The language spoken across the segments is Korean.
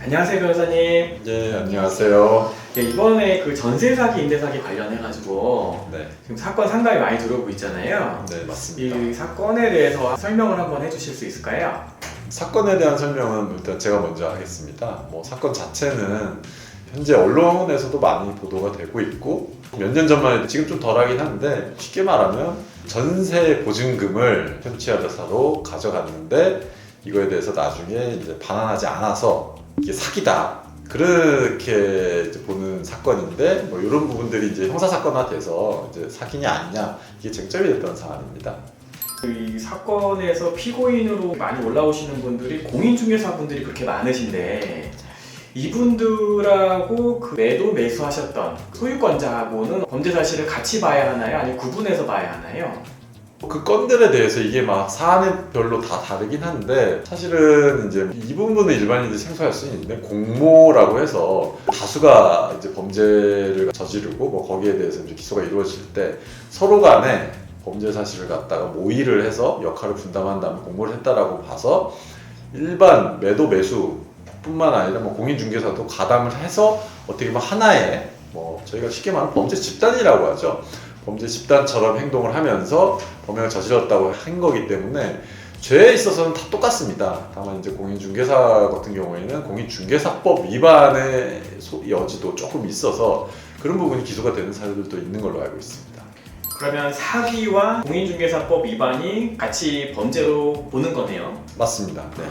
안녕하세요, 변호사님. 네, 안녕하세요. 예, 이번에 그 전세 사기, 임대 사기 관련해가지고 네, 지금 사건 상당히 많이 들어오고 있잖아요. 네, 맞습니다. 이 사건에 대해서 설명을 한번 해주실 수 있을까요? 사건에 대한 설명은 일단 제가 먼저 하겠습니다. 사건 자체는 현재 언론에서도 많이 보도가 되고 있고 몇 년 전만 해도 지금 좀 덜하긴 한데 쉽게 말하면 전세 보증금을 현취하자사로 가져갔는데 이거에 대해서 나중에 이제 반환하지 않아서 이게 사기다. 그렇게 이제 보는 사건인데 이런 부분들이 이제 형사사건화 돼서 이제 사기냐 아니냐 이게 쟁점이 됐던 사안입니다. 이 사건에서 피고인으로 많이 올라오시는 분들이 공인중개사분들이 그렇게 많으신데 이분들하고 그 매도 매수하셨던 소유권자하고는 범죄 사실을 같이 봐야 하나요? 아니면 구분해서 봐야 하나요? 그 건들에 대해서 이게 막 사안별로 다 다르긴 한데 사실은 이제 이 부분은 일반인들이 생소할 수 있는데 공모라고 해서 다수가 이제 범죄를 저지르고 거기에 대해서 이제 기소가 이루어질 때 서로 간에 범죄 사실을 갖다가 모의를 해서 역할을 분담한 다음에 공모를 했다라고 봐서 일반 매도 매수뿐만 아니라 공인중개사도 가담을 해서 어떻게 보면 하나의 저희가 쉽게 말하면 범죄 집단이라고 하죠. 범죄 집단처럼 행동을 하면서 범행을 저질렀다고 한 거기 때문에 죄에 있어서는 다 똑같습니다. 다만 이제 공인중개사 같은 경우에는 공인중개사법 위반의 여지도 조금 있어서 그런 부분이 기소가 되는 사례들도 있는 걸로 알고 있습니다. 그러면 사기와 공인중개사법 위반이 같이 범죄로 보는 거네요? 맞습니다. 네.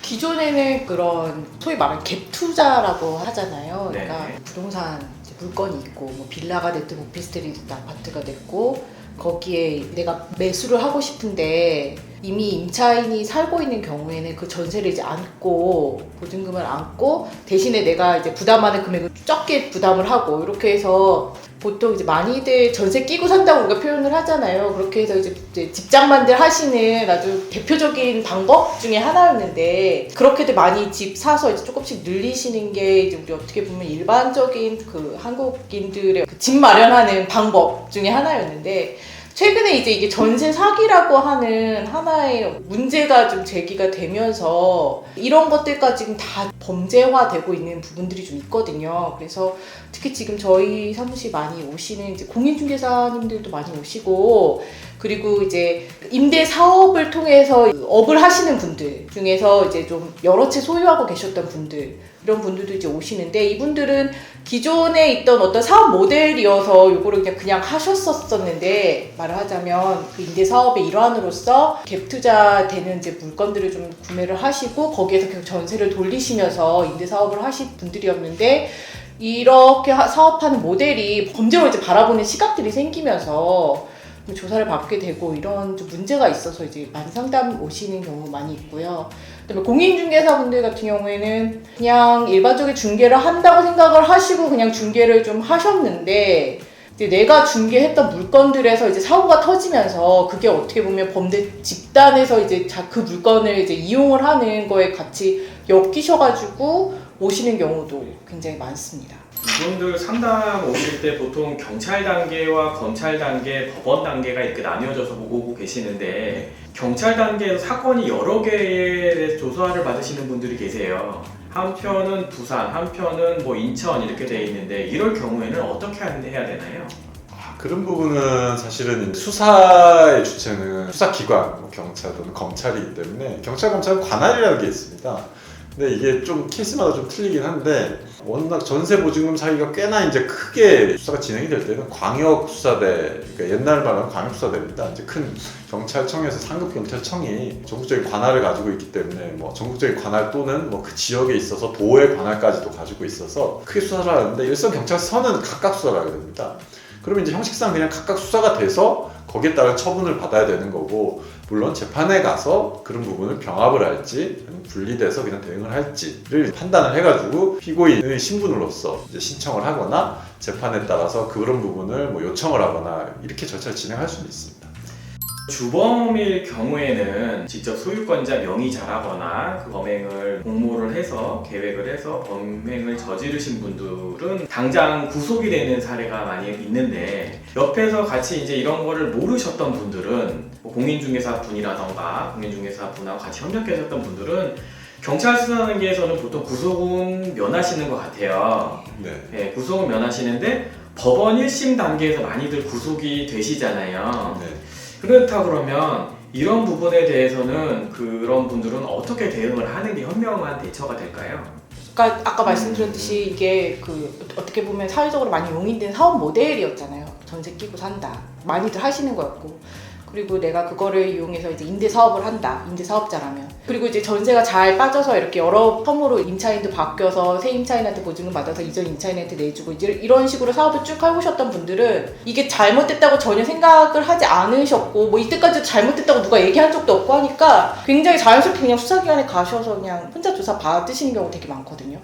기존에는 그런 소위 말하는 갭 투자라고 하잖아요. 그러니까 네. 부동산 물건이 있고 빌라가 됐든 오피스텔이 됐든 아파트가 됐고 거기에 내가 매수를 하고 싶은데 이미 임차인이 살고 있는 경우에는 그 전세를 이제 안고 보증금을 안고 대신에 내가 이제 부담하는 금액을 적게 부담을 하고 이렇게 해서 보통 이제 많이들 전세 끼고 산다고 우리가 표현을 하잖아요. 그렇게 해서 이제 집장만들 하시는 아주 대표적인 방법 중에 하나였는데 그렇게들 많이 집 사서 이제 조금씩 늘리시는 게 이제 우리 어떻게 보면 일반적인 그 한국인들의 그 집 마련하는 방법 중에 하나였는데 최근에 이제 이게 전세 사기라고 하는 하나의 문제가 좀 제기가 되면서 이런 것들까지 지금 다 범죄화되고 있는 부분들이 좀 있거든요. 그래서 특히 지금 저희 사무실 많이 오시는 이제 공인중개사님들도 많이 오시고 그리고 이제 임대 사업을 통해서 업을 하시는 분들 중에서 이제 좀 여러 채 소유하고 계셨던 분들 이런 분들도 이제 오시는데 이분들은 기존에 있던 어떤 사업 모델이어서 요거를 그냥 하셨었는데 말을 하자면 그 임대 사업의 일환으로서 갭 투자되는 이제 물건들을 좀 구매를 하시고 거기에서 계속 전세를 돌리시면서 임대 사업을 하신 분들이었는데 이렇게 사업하는 모델이 범죄로 이제 바라보는 시각들이 생기면서 조사를 받게 되고 이런 좀 문제가 있어서 이제 많이 상담 오시는 경우 많이 있고요. 그다음에 공인중개사분들 같은 경우에는 그냥 일반적인 중개를 한다고 생각을 하시고 그냥 중개를 좀 하셨는데 이제 내가 중개했던 물건들에서 이제 사고가 터지면서 그게 어떻게 보면 범죄 집단에서 이제 그 물건을 이제 이용을 하는 거에 같이 엮이셔가지고 오시는 경우도 굉장히 많습니다. 이분들 상담 오실 때 보통 경찰 단계와 검찰 단계, 법원 단계가 이렇게 나뉘어져서 오고 계시는데 경찰 단계에서 사건이 여러 개에 대해서 조사를 받으시는 분들이 계세요. 한편은 부산, 한편은 인천 이렇게 돼 있는데 이럴 경우에는 어떻게 해야 되나요? 그런 부분은 사실은 수사의 주체는 수사기관, 경찰 또는 검찰이기 때문에 경찰, 검찰은 관할이라는 게 있습니다. 근데 이게 좀 케이스마다 좀 틀리긴 한데 워낙 전세 보증금 사기가 꽤나 이제 크게 수사가 진행이 될 때는 광역수사대, 그러니까 옛날 말하면 광역수사대입니다. 이제 큰 경찰청에서 상급 경찰청이 전국적인 관할을 가지고 있기 때문에 전국적인 관할 또는 그 지역에 있어서 도의 관할까지도 가지고 있어서 크게 수사를 하는데 일선 경찰서는 각각 수사를 하게 됩니다. 그러면 이제 형식상 그냥 각각 수사가 돼서 거기에 따른 처분을 받아야 되는 거고 물론 재판에 가서 그런 부분을 병합을 할지 분리돼서 그냥 대응을 할지를 판단을 해가지고 피고인의 신분으로서 이제 신청을 하거나 재판에 따라서 그런 부분을 요청을 하거나 이렇게 절차를 진행할 수는 있습니다. 주범일 경우에는 직접 소유권자 명의자라거나 그 범행을 공모를 해서 계획을 해서 범행을 저지르신 분들은 당장 구속이 되는 사례가 많이 있는데 옆에서 같이 이제 이런 거를 모르셨던 분들은 공인중개사 분이라던가 공인중개사 분하고 같이 협력하셨던 분들은 경찰 수사 단계에서는 보통 구속은 면하시는 것 같아요. 네. 네, 구속은 면하시는데 법원 1심 단계에서 많이들 구속이 되시잖아요. 네. 그렇다 그러면 이런 부분에 대해서는 그런 분들은 어떻게 대응을 하는 게 현명한 대처가 될까요? 그러니까 아까 말씀드렸듯이 이게 그 어떻게 보면 사회적으로 많이 용인된 사업 모델이었잖아요. 전세 끼고 산다. 많이들 하시는 거였고. 그리고 내가 그거를 이용해서 이제 임대 사업을 한다. 임대 사업자라면. 그리고 이제 전세가 잘 빠져서 이렇게 여러 텀으로 임차인도 바뀌어서 새 임차인한테 보증금 받아서 이전 임차인한테 내주고 이제 이런 식으로 사업을 쭉 해오셨던 분들은 이게 잘못됐다고 전혀 생각을 하지 않으셨고 뭐 이때까지 잘못됐다고 누가 얘기한 적도 없고 하니까 굉장히 자연스럽게 그냥 수사기관에 가셔서 그냥 혼자 조사 받으시는 경우 되게 많거든요.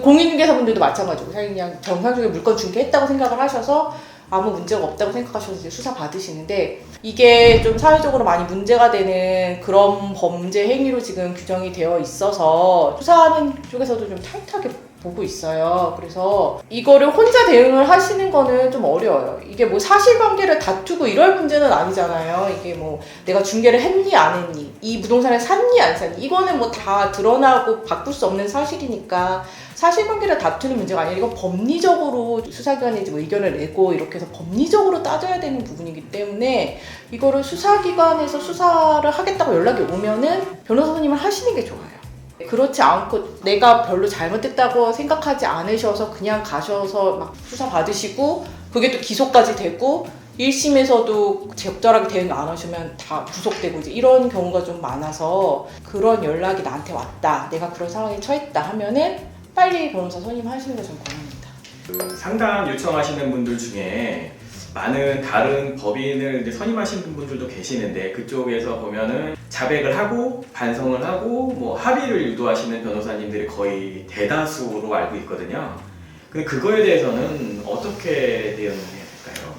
공인중개사분들도 마찬가지고 그냥 정상적인 물건 중개했다고 생각을 하셔서 아무 문제가 없다고 생각하셔서 이제 수사 받으시는데 이게 좀 사회적으로 많이 문제가 되는 그런 범죄 행위로 지금 규정이 되어 있어서 수사하는 쪽에서도 좀 타이트하게 보고 있어요. 그래서 이거를 혼자 대응을 하시는 거는 좀 어려워요. 이게 뭐 사실관계를 다투고 이럴 문제는 아니잖아요. 이게 뭐 내가 중개를 했니 안 했니, 이 부동산을 샀니 안 샀니, 이거는 뭐 다 드러나고 바꿀 수 없는 사실이니까 사실관계를 다투는 문제가 아니라 이건 법리적으로 수사기관에 이제 뭐 의견을 내고 이렇게 해서 법리적으로 따져야 되는 부분이기 때문에 이거를 수사기관에서 수사를 하겠다고 연락이 오면은 변호사 선임을 하시는 게 좋아요. 그렇지 않고 내가 별로 잘못됐다고 생각하지 않으셔서 그냥 가셔서 막 수사 받으시고 그게 또 기소까지 되고 1심에서도 적절하게 대응 안 하시면 다 구속되고 이제 이런 경우가 좀 많아서 그런 연락이 나한테 왔다. 내가 그런 상황에 처했다 하면은 빨리 변호사 선임하시는 걸 좀 권합니다. 그 상담 요청하시는 분들 중에 많은 다른 법인을 이제 선임하시는 분들도 계시는데 그쪽에서 보면은 자백을 하고 반성을 하고 뭐 합의를 유도하시는 변호사님들이 거의 대다수로 알고 있거든요. 근데 그거에 대해서는 어떻게 대응을 해야 될까요?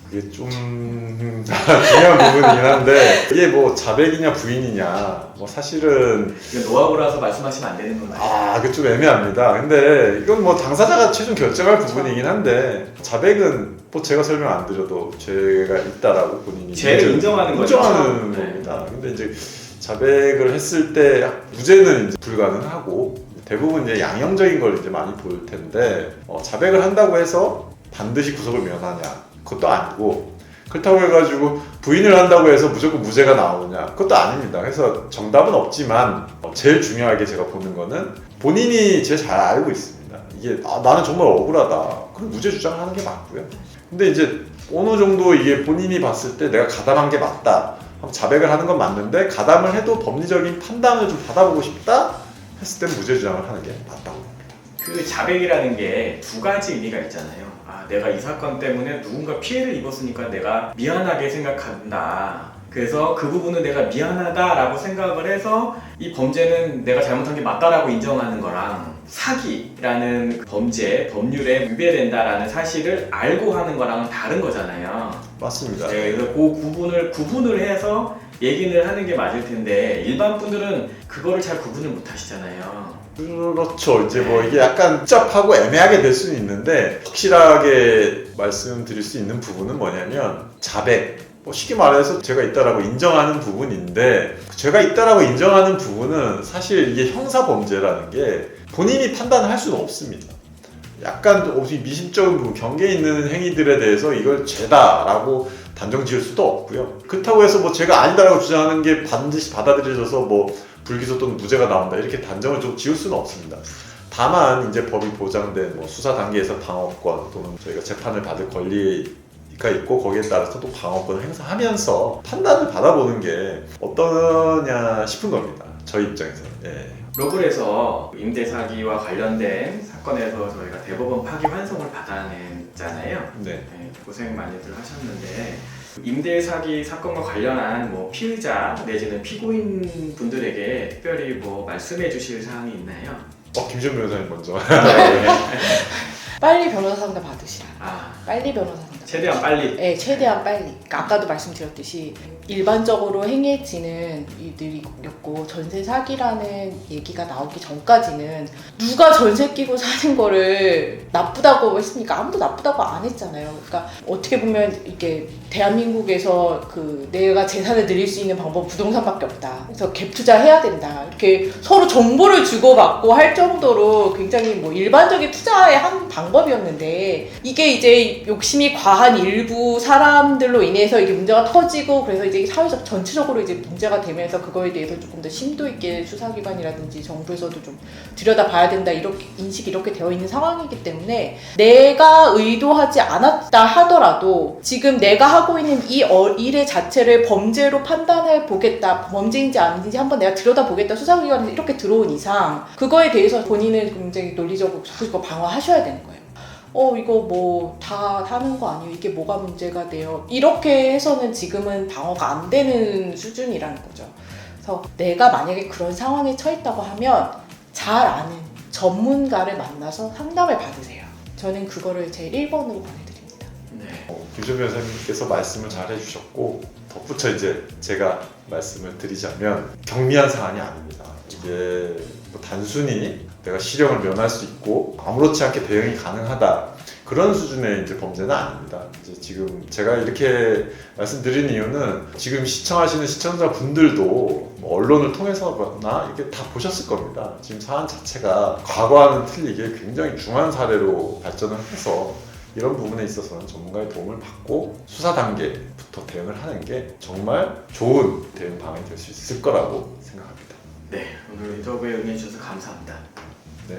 그게 좀 중요한 부분이긴 한데 이게 뭐 자백이냐 부인이냐 뭐 사실은 이거 노하우라서 말씀하시면 안 되는 건 맞아요. 그게 좀 애매합니다. 근데 이건 뭐 당사자가 최종 결정할 부분이긴 한데 자백은 뭐 제가 설명 안 드려도 죄가 있다라고 본인이 죄를 인정하는 거죠. 인정하는 네. 겁니다. 근데 이제 자백을 했을 때 무죄는 이제 불가능하고 대부분 이제 양형적인 걸 이제 많이 볼 텐데 자백을 한다고 해서 반드시 구속을 면하냐 그것도 아니고 그렇다고 해가지고 부인을 한다고 해서 무조건 무죄가 나오느냐 그것도 아닙니다. 그래서 정답은 없지만 제일 중요하게 제가 보는 거는 본인이 제일 잘 알고 있습니다. 이게 나는 정말 억울하다 그럼 무죄 주장하는 게 맞고요. 근데 이제 어느 정도 이게 본인이 봤을 때 내가 가담한 게 맞다 자백을 하는 건 맞는데 가담을 해도 법리적인 판단을 좀 받아보고 싶다 했을 땐 무죄 주장을 하는 게 맞다고 봅니다. 그 자백이라는 게 두 가지 의미가 있잖아요. 내가 이 사건 때문에 누군가 피해를 입었으니까 내가 미안하게 생각한다. 그래서 그 부분은 내가 미안하다라고 생각을 해서 이 범죄는 내가 잘못한 게 맞다라고 인정하는 거랑 사기라는 범죄, 법률에 위배된다라는 사실을 알고 하는 거랑은 다른 거잖아요. 맞습니다. 네, 그래서 그 구분을 해서 얘기를 하는 게 맞을 텐데 일반 분들은 그거를 잘 구분을 못 하시잖아요. 그렇죠. 이제 뭐 이게 약간 복잡하고 애매하게 될 수는 있는데 확실하게 말씀드릴 수 있는 부분은 뭐냐면 자백 쉽게 말해서 제가 있다라고 인정하는 부분인데 제가 있다라고 인정하는 부분은 사실 이게 형사범죄라는 게 본인이 판단을 할 수는 없습니다. 약간 미심쩍은 부분, 경계에 있는 행위들에 대해서 이걸 죄다라고 단정 지을 수도 없고요. 그렇다고 해서 뭐 제가 아니다라고 주장하는 게 반드시 받아들여져서 뭐 불기소 또는 무죄가 나온다 이렇게 단정을 좀 지을 수는 없습니다. 다만 이제 법이 보장된 뭐 수사 단계에서 방어권 또는 저희가 재판을 받을 권리가 있고 거기에 따라서 또 방어권을 행사하면서 판단을 받아보는 게 어떠냐 싶은 겁니다. 저희 입장에서는. 예. 로블에서 임대 사기와 관련된 사건에서 저희가 대법원 파기 환송을 받아냈잖아요. 네. 고생 많이들 하셨는데 임대 사기 사건과 관련한 뭐 피의자 내지는 피고인 분들에게 특별히 뭐 말씀해 주실 사항이 있나요? 김지현 변호사님 먼저. 빨리 변호사 상담 받으시라. 아, 빨리 변호사 상담. 최대한 빨리. 네, 최대한 빨리. 그러니까 아까도 말씀드렸듯이 일반적으로 행해지는 일들이었고 전세 사기라는 얘기가 나오기 전까지는 누가 전세 끼고 사는 거를 나쁘다고 했습니까? 아무도 나쁘다고 안 했잖아요. 그러니까 어떻게 보면 이게 대한민국에서 그 내가 재산을 늘릴 수 있는 방법은 부동산밖에 없다. 그래서 갭 투자해야 된다. 이렇게 서로 정보를 주고받고 할 정도로 굉장히 뭐 일반적인 투자의 한 방법이었는데 이게 이제 욕심이 과한 일부 사람들로 인해서 이게 문제가 터지고 그래서 이제 사회적 전체적으로 이제 문제가 되면서 그거에 대해서 조금 더 심도 있게 수사기관이라든지 정부에서도 좀 들여다봐야 된다 이렇게 인식이 이렇게 되어 있는 상황이기 때문에 내가 의도하지 않았다 하더라도 지금 내가 하고 있는 이 일의 자체를 범죄로 판단해 보겠다 범죄인지 아닌지 한번 내가 들여다보겠다 수사기관에서 이렇게 들어온 이상 그거에 대해서 본인은 굉장히 논리적으로 그거 방어하셔야 되는 거예요. 이거 뭐 다 하는 거 아니에요? 이게 뭐가 문제가 돼요? 이렇게 해서는 지금은 방어가 안 되는 수준이라는 거죠. 그래서 내가 만약에 그런 상황에 처했다고 하면 잘 아는 전문가를 만나서 상담을 받으세요. 저는 그거를 제일 1번으로 권해드립니다. 네. 김준 변호사님께서 말씀을 잘 해주셨고 덧붙여 이제 제가 말씀을 드리자면 경미한 사안이 아닙니다. 이게 뭐 단순히 내가 실형을 면할 수 있고 아무렇지 않게 대응이 가능하다 그런 수준의 이제 범죄는 아닙니다. 이제 지금 제가 이렇게 말씀드린 이유는 지금 시청하시는 시청자분들도 뭐 언론을 통해서나 이렇게 다 보셨을 겁니다. 지금 사안 자체가 과거와는 틀리게 굉장히 중한 사례로 발전을 해서 이런 부분에 있어서는 전문가의 도움을 받고 수사 단계부터 대응을 하는 게 정말 좋은 대응 방안이 될 수 있을 거라고 생각합니다. 네, 오늘 인터뷰에 응해주셔서 감사합니다. 네.